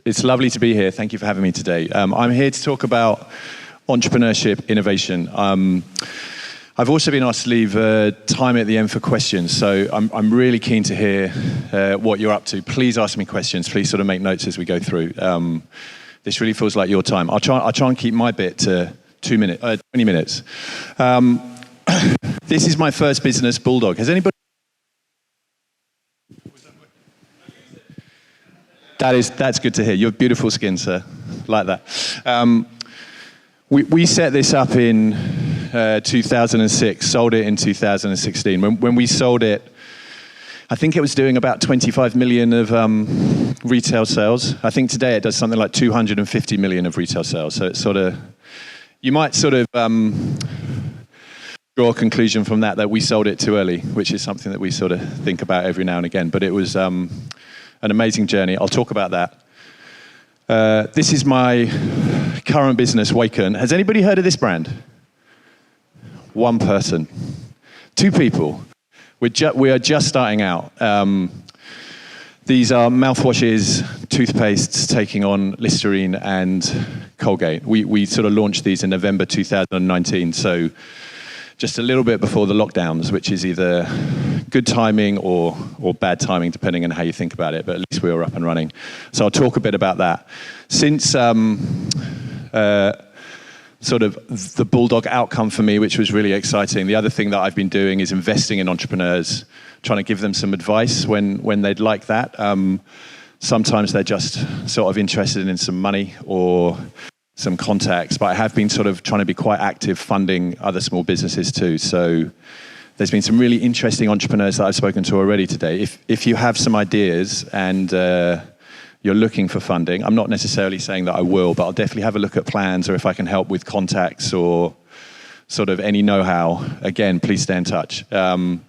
It's lovely to be here. Thank you for having me today. I'm here to talk about entrepreneurship, innovation. I've also been asked to leave time at the end for questions, so I'm really keen to hear what you're up to. Please ask me questions. Please sort of make notes as we go through. This really feels like your time. I'll try and keep my bit to 20 minutes. This is my first business, Bulldog. Has anybody? That's good to hear. You have beautiful skin, sir. Like that. We set this up in 2006, sold it in 2016. When we sold it, I think it was doing about 25 million of retail sales. I think today it does something like 250 million of retail sales. So it's sort of, you might sort of draw a conclusion from that we sold it too early, which is something that we sort of think about every now and again. But it was an amazing journey. I'll talk about that. This is my current business, Waken. Has anybody heard of this brand? One person. Two people. We are just starting out. These are mouthwashes, toothpastes taking on Listerine and Colgate. We sort of launched these in November 2019, so just a little bit before the lockdowns, which is either good timing or bad timing, depending on how you think about it, but at least we were up and running. So I'll talk a bit about that. Since sort of the Bulldog outcome for me, which was really exciting, the other thing that I've been doing is investing in entrepreneurs, trying to give them some advice when they'd like that. Sometimes they're just sort of interested in some money or some contacts, but I have been sort of trying to be quite active funding other small businesses too. So there's been some really interesting entrepreneurs that I've spoken to already today. If you have some ideas and you're looking for funding, I'm not necessarily saying that I will, but I'll definitely have a look at plans, or if I can help with contacts or sort of any know-how, again, please stay in touch. My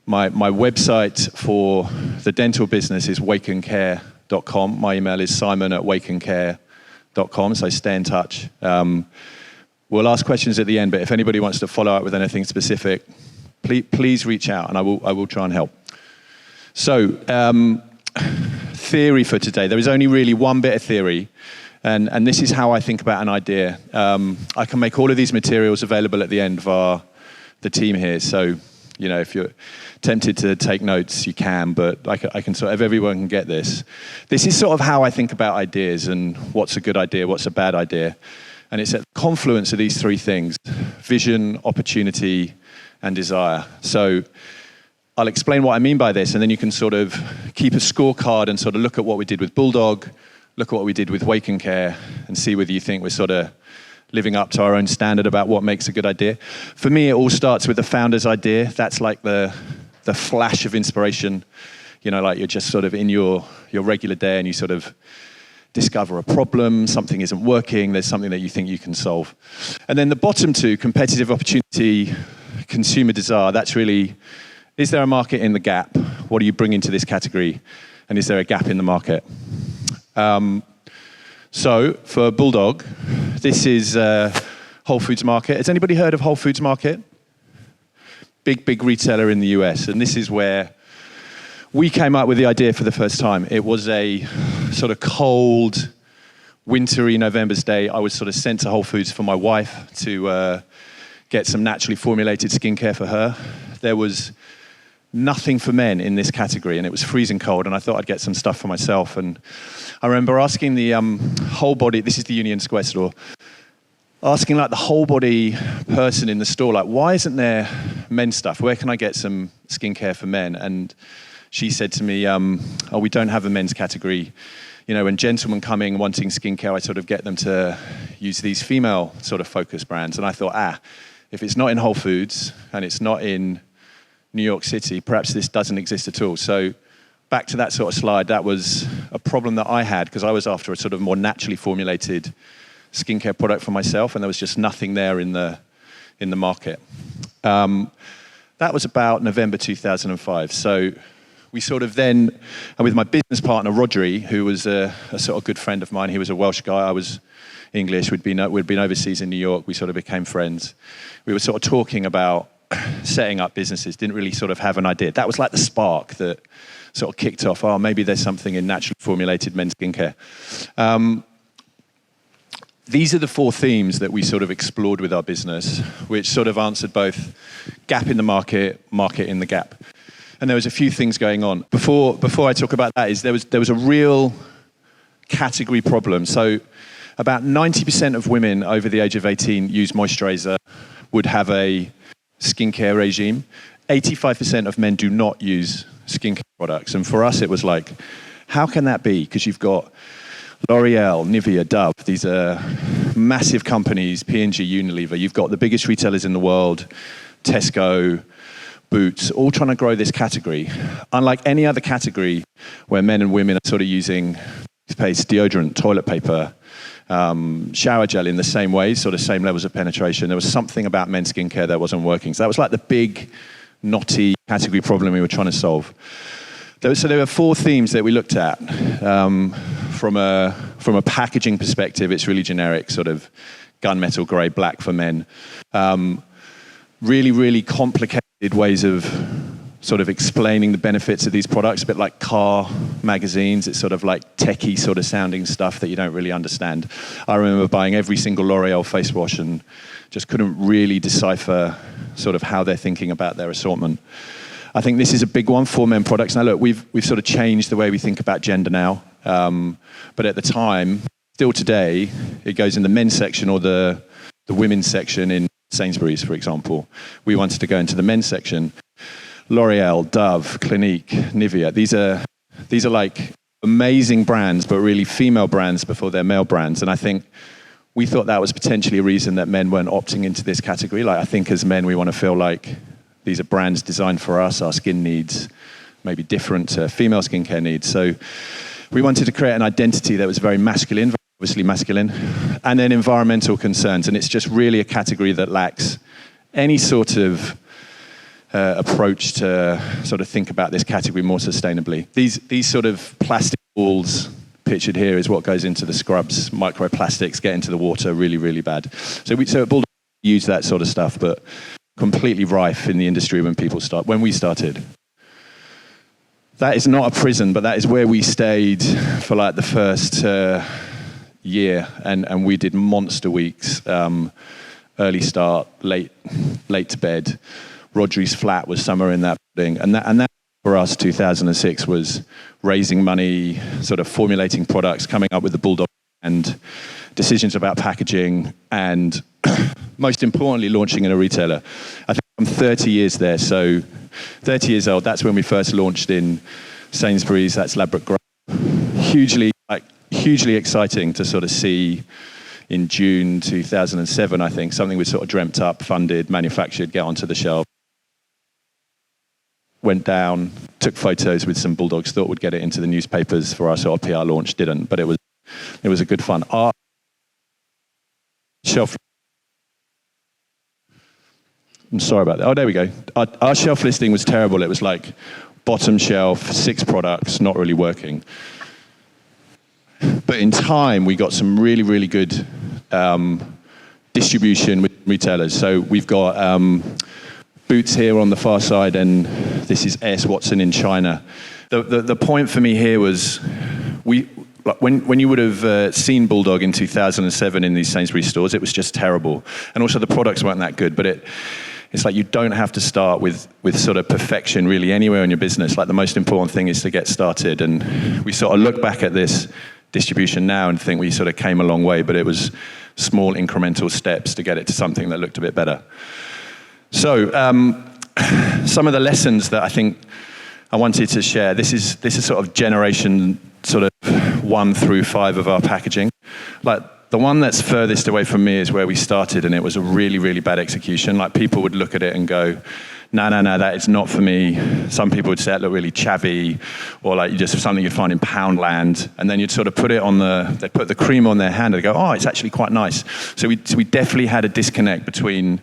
website for the dental business is wakencare.com. My email is simon@wakencare.com, so stay in touch. We'll ask questions at the end, but if anybody wants to follow up with anything specific, please reach out, and I will try and help. So, theory for today. There is only really one bit of theory, and this is how I think about an idea. I can make all of these materials available at the end via the team here, so if you're tempted to take notes, you can, but I can sort of, everyone can get this. This is sort of how I think about ideas and what's a good idea, what's a bad idea. And it's at the confluence of these three things: vision, opportunity, and desire. So I'll explain what I mean by this, and then you can sort of keep a scorecard and sort of look at what we did with Bulldog, look at what we did with Waken Care, and see whether you think we're sort of living up to our own standard about what makes a good idea. For me, it all starts with the founder's idea. That's like the flash of inspiration, like you're just sort of in your regular day and you sort of discover a problem, something isn't working, there's something that you think you can solve. And then the bottom two, competitive opportunity, consumer desire, that's really, is there a market in the gap? What are you bringing to this category? And is there a gap in the market? So for Bulldog, this is Whole Foods Market. Has anybody heard of Whole Foods Market? Big retailer in the US. And this is where we came up with the idea for the first time. It was a sort of cold, wintry November's day. I was sort of sent to Whole Foods for my wife to get some naturally formulated skincare for her. There was nothing for men in this category, and it was freezing cold, and I thought I'd get some stuff for myself. And I remember asking the whole body, this is the Union Square store, asking like the whole body person in the store, like, why isn't there men's stuff? Where can I get some skincare for men? And she said to me, we don't have a men's category. When gentlemen come in wanting skincare, I sort of get them to use these female sort of focus brands. And I thought, if it's not in Whole Foods and it's not in New York City, perhaps this doesn't exist at all. So back to that sort of slide, that was a problem that I had because I was after a sort of more naturally formulated skincare product for myself, and there was just nothing there in the market. That was about November 2005. So we sort of then, and with my business partner, Rodri, who was a sort of good friend of mine, he was a Welsh guy, I was English, we'd been overseas in New York, we sort of became friends. We were sort of talking about setting up businesses, didn't really sort of have an idea. That was like the spark that sort of kicked off, oh, maybe there's something in naturally formulated men's skincare. These are the 4 themes that we sort of explored with our business, which sort of answered both gap in the market, market in the gap. And there was a few things going on. Before I talk about that, there was a real category problem. So about 90% of women over the age of 18 use moisturizer, would have a skincare regime. 85% of men do not use skincare products. And for us, it was like, how can that be? Because you've got L'Oreal, Nivea, Dove. These are massive companies, P&G, Unilever. You've got the biggest retailers in the world, Tesco, Boots, all trying to grow this category. Unlike any other category where men and women are sort of using toothpaste, deodorant, toilet paper, shower gel in the same way, sort of same levels of penetration, there was something about men's skincare that wasn't working. So that was like the big, knotty category problem we were trying to solve. So there were 4 themes that we looked at. From a packaging perspective, it's really generic, sort of gunmetal grey, black for men. Really, really complicated ways of sort of explaining the benefits of these products, a bit like car magazines. It's sort of like techie sort of sounding stuff that you don't really understand. I remember buying every single L'Oreal face wash and just couldn't really decipher sort of how they're thinking about their assortment. I think this is a big one for men products. Now look, we've sort of changed the way we think about gender now. But at the time, still today, it goes in the men's section or the women's section in Sainsbury's, for example. We wanted to go into the men's section. L'Oreal, Dove, Clinique, Nivea. These are like amazing brands, but really female brands before they're male brands. And I think we thought that was potentially a reason that men weren't opting into this category. Like, I think as men, we want to feel like these are brands designed for us, our skin needs, maybe different to female skincare needs. So we wanted to create an identity that was very masculine, obviously masculine, and then environmental concerns. And it's just really a category that lacks any sort of approach to sort of think about this category more sustainably. These sort of plastic balls pictured here is what goes into the scrubs. Microplastics get into the water really, really bad. So at Bulldog we use that sort of stuff, but completely rife in the industry when we started. That is not a prison, but that is where we stayed for like the first year, and we did monster weeks, early start, late to bed. Rodri's flat was somewhere in that building, and that for us, 2006 was raising money, sort of formulating products, coming up with the Bulldog and decisions about packaging, and most importantly, launching in a retailer. I think I'm 30 years there, so 30 years old, that's when we first launched in Sainsbury's, that's Ladbroke Grove. Hugely exciting to sort of see in June 2007, I think, something we sort of dreamt up, funded, manufactured, get onto the shelf. Went down, took photos with some Bulldogs, thought we'd get it into the newspapers for our sort of PR launch, didn't, but it was a good fun. Our shelf, I'm sorry about that. Oh, there we go. Our shelf listing was terrible. It was like bottom shelf, 6 products, not really working. But in time, we got some really, really good distribution with retailers. So we've got Boots here on the far side, and this is A.S. Watson in China. The point for me here was, when you would have seen Bulldog in 2007 in these Sainsbury's stores, it was just terrible. And also the products weren't that good, but it's like you don't have to start with sort of perfection really anywhere in your business. Like the most important thing is to get started. And we sort of look back at this distribution now and think we sort of came a long way, but it was small incremental steps to get it to something that looked a bit better. So some of the lessons that I think I wanted to share, this is sort of generation sort of 1 through 5 of our packaging. Like the one that's furthest away from me is where we started, and it was a really, really bad execution. Like people would look at it and go, no, that is not for me. Some people would say it looked really chavvy, or like just something you'd find in Poundland, and then you'd sort of put it on they'd put the cream on their hand and go, oh, it's actually quite nice. So we definitely had a disconnect between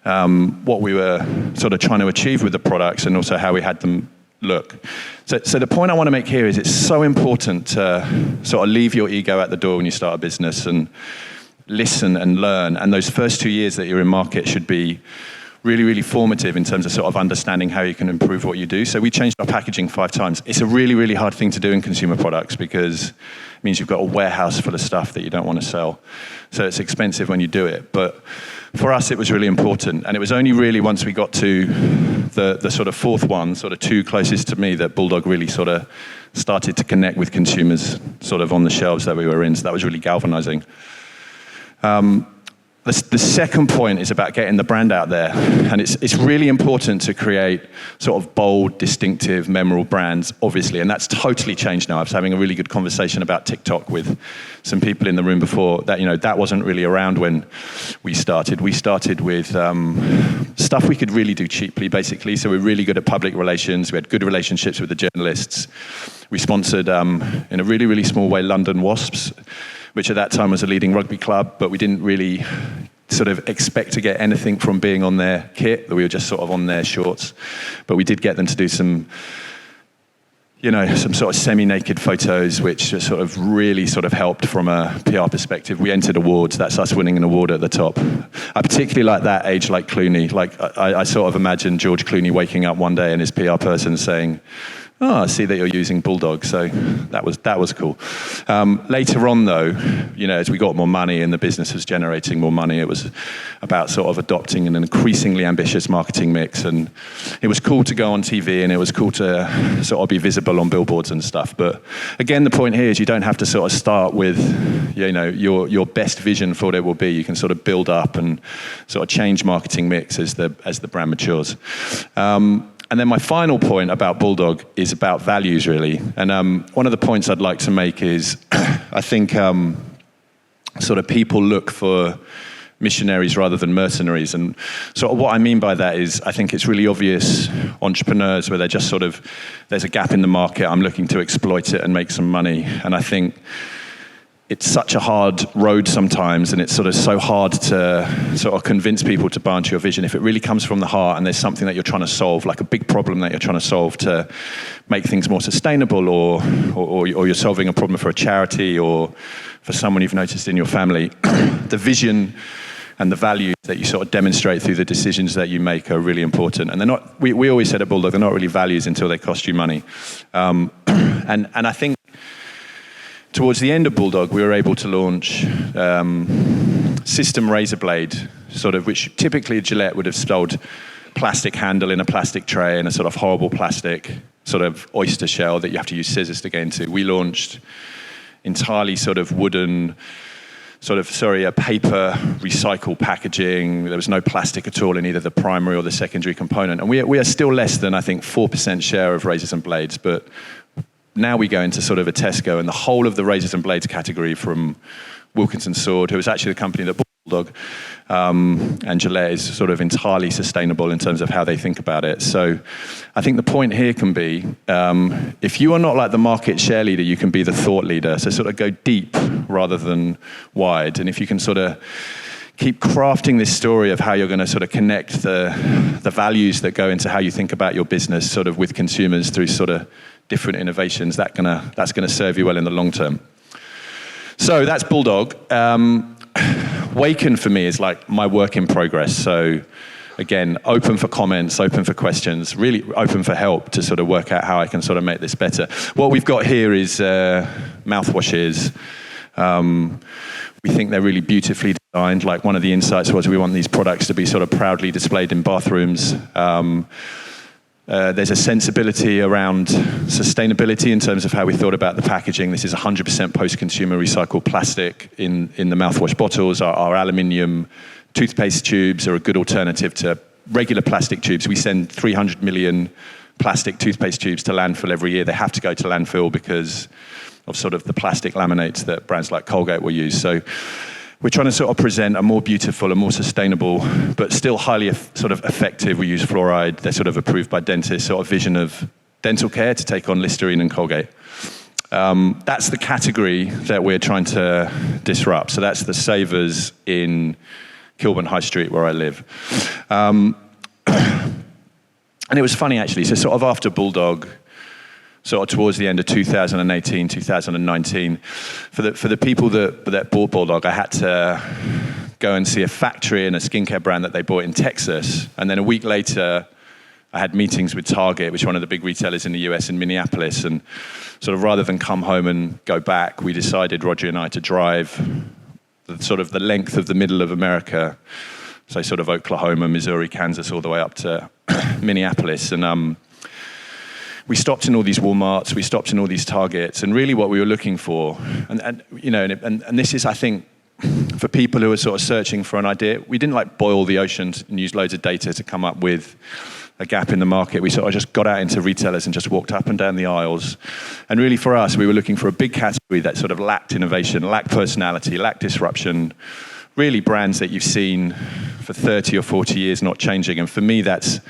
what we were sort of trying to achieve with the products and also how we had them look. So the point I want to make here is it's so important to sort of leave your ego at the door when you start a business and listen and learn. And those first 2 years that you're in market should be really, really formative in terms of sort of understanding how you can improve what you do. So we changed our packaging 5 times. It's a really, really hard thing to do in consumer products because it means you've got a warehouse full of stuff that you don't want to sell. So it's expensive when you do it. But for us, it was really important. And it was only really once we got to the sort of 4th one, sort of 2 closest to me, that Bulldog really sort of started to connect with consumers sort of on the shelves that we were in. So that was really galvanizing. The second point is about getting the brand out there. And it's really important to create sort of bold, distinctive, memorable brands, obviously. And that's totally changed now. I was having a really good conversation about TikTok with some people in the room before that, that wasn't really around when we started. We started with stuff we could really do cheaply, basically. So we're really good at public relations. We had good relationships with the journalists. We sponsored, in a really, really small way, London Wasps, which at that time was a leading rugby club, but we didn't really sort of expect to get anything from being on their kit. We were just sort of on their shorts. But we did get them to do some sort of semi-naked photos, which just sort of really sort of helped from a PR perspective. We entered awards. That's us winning an award at the top. I particularly like that age, like Clooney. Like I sort of imagine George Clooney waking up one day and his PR person saying, "Oh, I see that you're using Bulldog." So that was cool. Later on, though, as we got more money and the business was generating more money, it was about sort of adopting an increasingly ambitious marketing mix. And it was cool to go on TV, and it was cool to sort of be visible on billboards and stuff. But again, the point here is you don't have to sort of start with, your best vision for what it will be. You can sort of build up and sort of change marketing mix as the brand matures. And then my final point about Bulldog is about values, really. And one of the points I'd like to make is I think sort of people look for missionaries rather than mercenaries. And sort of what I mean by that is I think it's really obvious entrepreneurs where they're just sort of, there's a gap in the market, I'm looking to exploit it and make some money. And I think it's such a hard road sometimes, and it's sort of so hard to sort of convince people to buy into your vision. If it really comes from the heart and there's something that you're trying to solve, like a big problem that you're trying to solve to make things more sustainable, or you're solving a problem for a charity or for someone you've noticed in your family, the vision and the values that you sort of demonstrate through the decisions that you make are really important. And they're not, we always said at Bulldog, they're not really values until they cost you money. And I think towards the end of Bulldog, we were able to launch system razor blade, sort of, which typically Gillette would have sold plastic handle in a plastic tray and a sort of horrible plastic sort of oyster shell that you have to use scissors to get into. We launched entirely sort of wooden, a paper recycled packaging. There was no plastic at all in either the primary or the secondary component. And we are still less than, I think, 4% share of razors and blades, but now we go into sort of a Tesco, and the whole of the razors and blades category, from Wilkinson Sword, who is actually the company that bought Bulldog, and Gillette, is sort of entirely sustainable in terms of how they think about it. So I think the point here can be, if you are not like the market share leader, you can be the thought leader. So sort of go deep rather than wide. And if you can sort of keep crafting this story of how you're going to sort of connect the values that go into how you think about your business sort of with consumers through sort of different innovations, that's gonna serve you well in the long term. So that's Bulldog. Waken for me is like my work in progress. So again, open for comments, open for questions, really open for help to sort of work out how I can sort of make this better. What we've got here is mouthwashes. We think they're really beautifully designed. Like, one of the insights was we want these products to be sort of proudly displayed in bathrooms. There's a sensibility around sustainability in terms of how we thought about the packaging. This is 100% post-consumer recycled plastic in the mouthwash bottles. Our aluminium toothpaste tubes are a good alternative to regular plastic tubes. We send 300 million plastic toothpaste tubes to landfill every year. They have to go to landfill because of sort of the plastic laminates that brands like Colgate will use. So we're trying to sort of present a more beautiful and more sustainable, but still highly sort of effective. We use fluoride. They're sort of approved by dentists, sort of vision of dental care to take on Listerine and Colgate. That's the category that we're trying to disrupt. So that's the Savers in Kilburn High Street, where I live. And it was funny, actually. So sort of after Bulldog, sort of towards the end of 2018, 2019, for the people that bought Bulldog, I had to go and see a factory and a skincare brand that they bought in Texas. And then a week later, I had meetings with Target, which is one of the big retailers in the US in Minneapolis. And sort of rather than come home and go back, we decided, Roger and I, to drive the length of the middle of America. So sort of Oklahoma, Missouri, Kansas, all the way up to Minneapolis. And we stopped in all these Walmarts, we stopped in all these Targets, and really what we were looking for, and this is, I think, for people who are sort of searching for an idea, we didn't like boil the oceans and use loads of data to come up with a gap in the market. We sort of just got out into retailers and just walked up and down the aisles. And really for us, we were looking for a big category that sort of lacked innovation, lacked personality, lacked disruption, really brands that you've seen for 30 or 40 years not changing. And for me, that's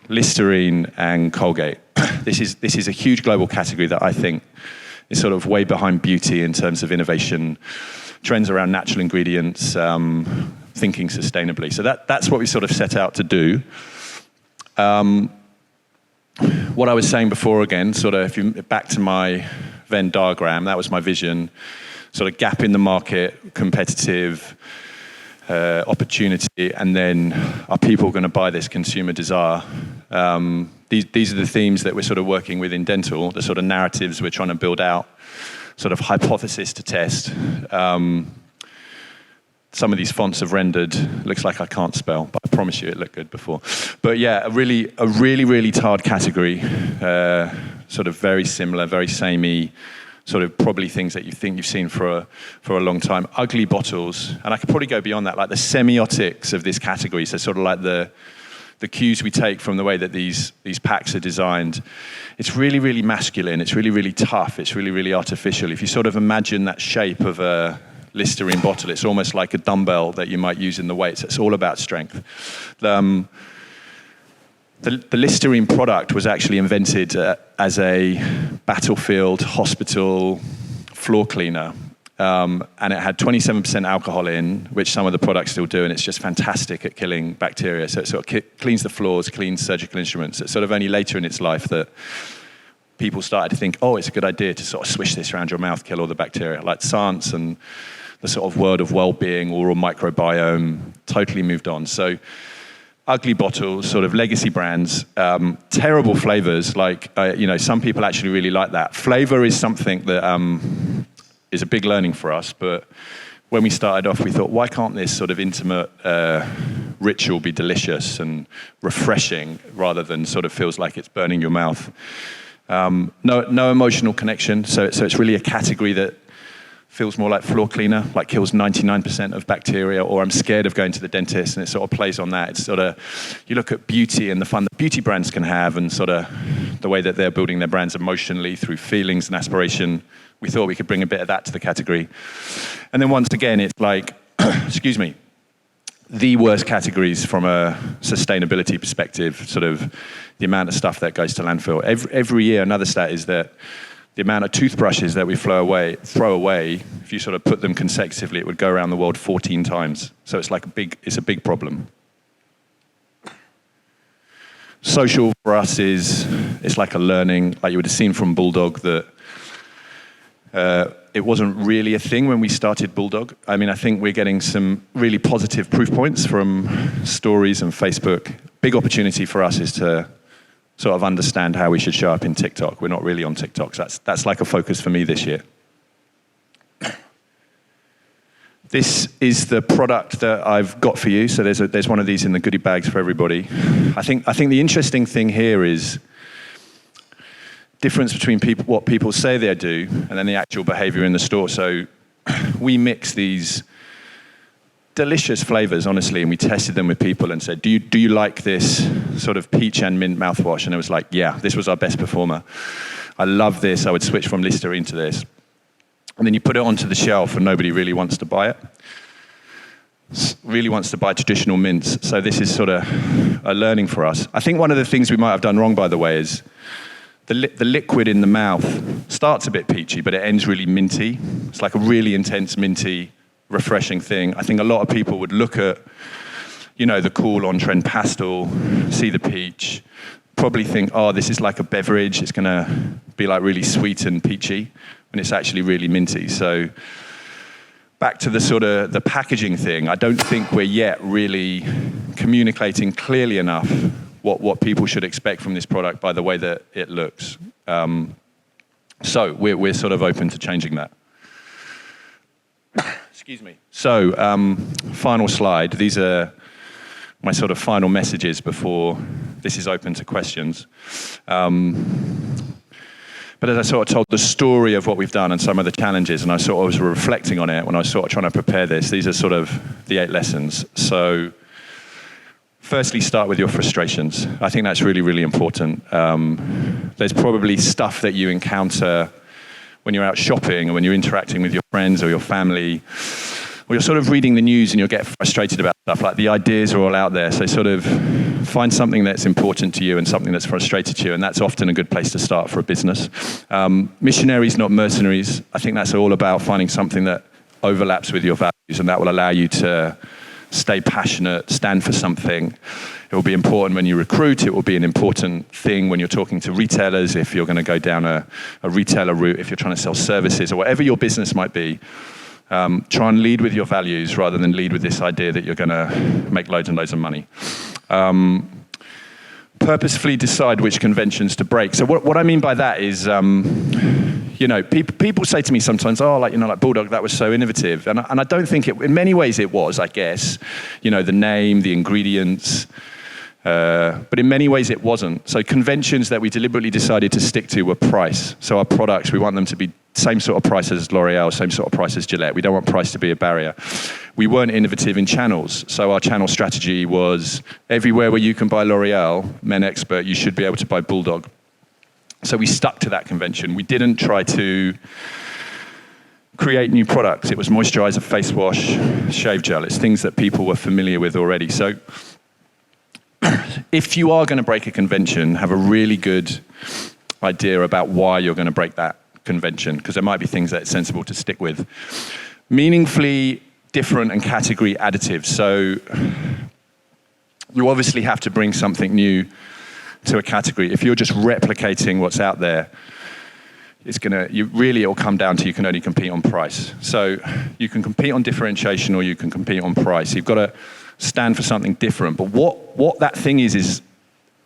Listerine and Colgate. This is a huge global category that I think is sort of way behind beauty in terms of innovation, trends around natural ingredients, thinking sustainably. So that's what we sort of set out to do. What I was saying before again, sort of if you back to my Venn diagram, that was my vision, sort of gap in the market, competitive, opportunity, and then are people going to buy this consumer desire? These are the themes that we're sort of working with in dental, the sort of narratives we're trying to build out, sort of hypothesis to test. Some of these fonts have rendered, looks like I can't spell, but I promise you it looked good before. But yeah, a really hard category, sort of very similar, very samey, sort of probably things that you think you've seen for a long time. Ugly bottles, and I could probably go beyond that, like the semiotics of this category, so sort of like the cues we take from the way that these packs are designed. It's really masculine, it's really tough, it's really artificial. If you sort of imagine that shape of a Listerine bottle, it's almost like a dumbbell that you might use in the weights. It's all about strength. The Listerine product was actually invented as a battlefield hospital floor cleaner. And it had 27% alcohol in, which some of the products still do, and it's just fantastic at killing bacteria. So it sort of cleans the floors, cleans surgical instruments. It's sort of only later in its life that people started to think, oh, it's a good idea to sort of swish this around your mouth, kill all the bacteria. Like science and the sort of world of well-being, oral microbiome, totally moved on. So ugly bottles, sort of legacy brands, terrible flavors. Like, some people actually really like that. Flavor is something that is a big learning for us. But when we started off, we thought, why can't this sort of intimate ritual be delicious and refreshing rather than sort of feels like it's burning your mouth? No emotional connection. So it's really a category that feels more like floor cleaner, like kills 99% of bacteria, or I'm scared of going to the dentist, and it sort of plays on that. It's sort of, you look at beauty and the fun that beauty brands can have, and sort of the way that they're building their brands emotionally through feelings and aspiration. We thought we could bring a bit of that to the category. And then once again, it's like, excuse me, the worst categories from a sustainability perspective, sort of the amount of stuff that goes to landfill. Every year, another stat is that the amount of toothbrushes that we throw away, if you sort of put them consecutively, it would go around the world 14 times. So it's like it's a big problem. Social for us it's like a learning, like you would have seen from Bulldog, that it wasn't really a thing when we started Bulldog. I mean, I think we're getting some really positive proof points from stories and Facebook. Big opportunity for us is to sort of understand how we should show up in TikTok. We're not really on TikTok, so that's like a focus for me this year. This is the product that I've got for you. So there's one of these in the goodie bags for everybody. I think the interesting thing here is difference between what people say they do and then the actual behavior in the store. So we mix these delicious flavors, honestly, and we tested them with people and said, do you like this sort of peach and mint mouthwash? And it was like, yeah, this was our best performer. I love this. I would switch from Listerine to this. And then you put it onto the shelf and nobody really wants to buy it. Really wants to buy traditional mints. So this is sort of a learning for us. I think one of the things we might have done wrong, by the way, is the liquid in the mouth starts a bit peachy, but it ends really minty. It's like a really intense minty, refreshing thing. I think a lot of people would look at, the cool on-trend pastel, see the peach, probably think, oh, this is like a beverage. It's going to be like really sweet and peachy, when it's actually really minty. So back to the sort of the packaging thing, I don't think we're yet really communicating clearly enough what people should expect from this product by the way that it looks. So we're sort of open to changing that. Excuse me. So final slide. These are my sort of final messages before this is open to questions. But as I sort of told the story of what we've done and some of the challenges, and I sort of was reflecting on it when I was sort of trying to prepare this, these are sort of the 8 lessons. So firstly, start with your frustrations. I think that's really, really important. There's probably stuff that you encounter when you're out shopping or when you're interacting with your friends or your family, or you're sort of reading the news and you'll get frustrated about stuff. Like the ideas are all out there. So sort of find something that's important to you and something that's frustrated to you. And that's often a good place to start for a business. Missionaries, not mercenaries. I think that's all about finding something that overlaps with your values, and that will allow you to stay passionate, stand for something. It will be important when you recruit. It will be an important thing when you're talking to retailers, if you're going to go down a retailer route, if you're trying to sell services or whatever your business might be. Try and lead with your values rather than lead with this idea that you're going to make loads and loads of money. Purposefully decide which conventions to break. So what I mean by that is, people say to me sometimes, like Bulldog, that was so innovative. And I don't think it, in many ways it was, I guess, the name, the ingredients, but in many ways it wasn't. So conventions that we deliberately decided to stick to were price. So our products, we want them to be same sort of price as L'Oreal, same sort of price as Gillette. We don't want price to be a barrier. We weren't innovative in channels. So our channel strategy was everywhere where you can buy L'Oreal, Men Expert, you should be able to buy Bulldog. So we stuck to that convention. We didn't try to create new products. It was moisturizer, face wash, shave gel. It's things that people were familiar with already. So if you are going to break a convention, have a really good idea about why you're going to break that convention, because there might be things that it's sensible to stick with. Meaningfully different and category additive. So you obviously have to bring something new to a category. If you're just replicating what's out there, it'll come down to you can only compete on price. So you can compete on differentiation or you can compete on price. You've got to stand for something different. But what that thing is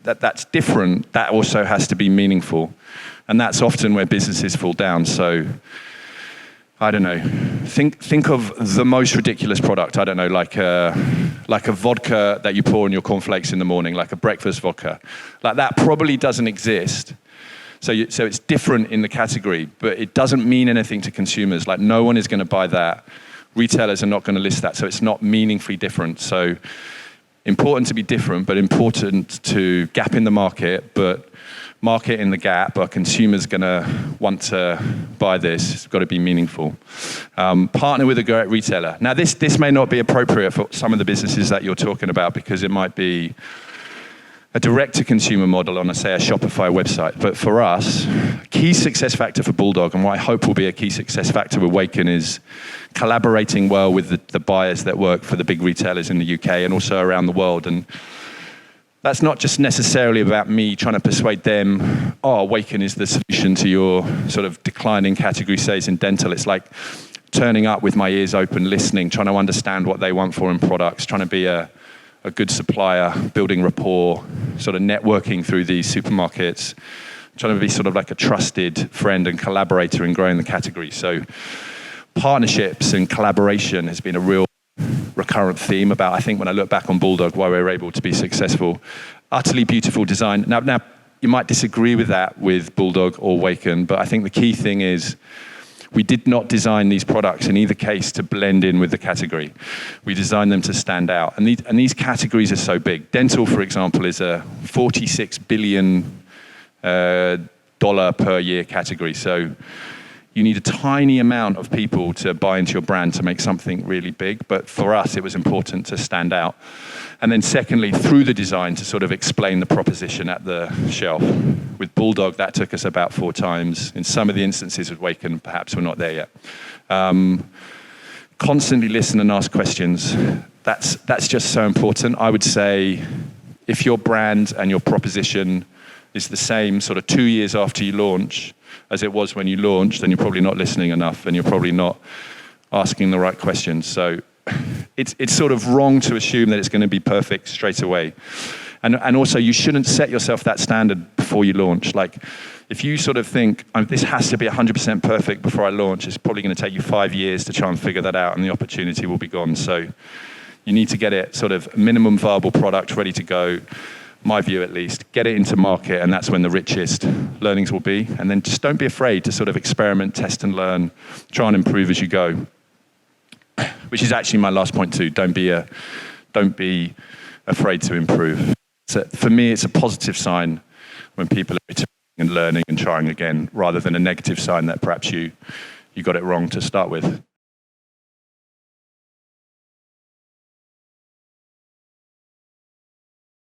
that's different, that also has to be meaningful. And that's often where businesses fall down. So, I don't know, think of the most ridiculous product, I don't know, like a vodka that you pour in your cornflakes in the morning, like a breakfast vodka. Like that probably doesn't exist. So it's different in the category, but it doesn't mean anything to consumers. Like no one is going to buy that. Retailers are not going to list that, so it's not meaningfully different. So important to be different, but important to gap in the market, but market in the gap, are consumers going to want to buy this? It's got to be meaningful. Partner with a great retailer. Now, this may not be appropriate for some of the businesses that you're talking about because it might be a direct-to-consumer model on, say, a Shopify website. But for us, key success factor for Bulldog, and what I hope will be a key success factor with Waken, is collaborating well with the buyers that work for the big retailers in the UK and also around the world. And that's not just necessarily about me trying to persuade them, Waken is the solution to your sort of declining category sales in dental. It's like turning up with my ears open, listening, trying to understand what they want for in products, trying to be a good supplier, building rapport, sort of networking through these supermarkets, trying to be sort of like a trusted friend and collaborator in growing the category. So partnerships and collaboration has been a real recurrent theme about, I think, when I look back on Bulldog, why we were able to be successful. Utterly beautiful design. Now, you might disagree with that with Bulldog or Waken, but I think the key thing is we did not design these products in either case to blend in with the category. We designed them to stand out. And these categories are so big. Dental, for example, is a $46 billion per year category. So you need a tiny amount of people to buy into your brand to make something really big. But for us, it was important to stand out. And then secondly, through the design, to sort of explain the proposition at the shelf. With Bulldog, that took us about 4 times. In some of the instances with Waken, perhaps we're not there yet. Constantly listen and ask questions. That's just so important. I would say if your brand and your proposition is the same sort of 2 years after you launch as it was when you launched, then you're probably not listening enough and you're probably not asking the right questions. So it's sort of wrong to assume that it's going to be perfect straight away. And also, you shouldn't set yourself that standard before you launch. Like, if you sort of think, this has to be 100% perfect before I launch, it's probably going to take you 5 years to try and figure that out, and the opportunity will be gone. So you need to get it sort of minimum viable product ready to go, my view at least, get it into market, and that's when the richest learnings will be. And then just don't be afraid to sort of experiment, test and learn, try and improve as you go. Which is actually my last point too. Don't be afraid to improve. So for me, it's a positive sign when people are iterating and learning and trying again, rather than a negative sign that perhaps you got it wrong to start with.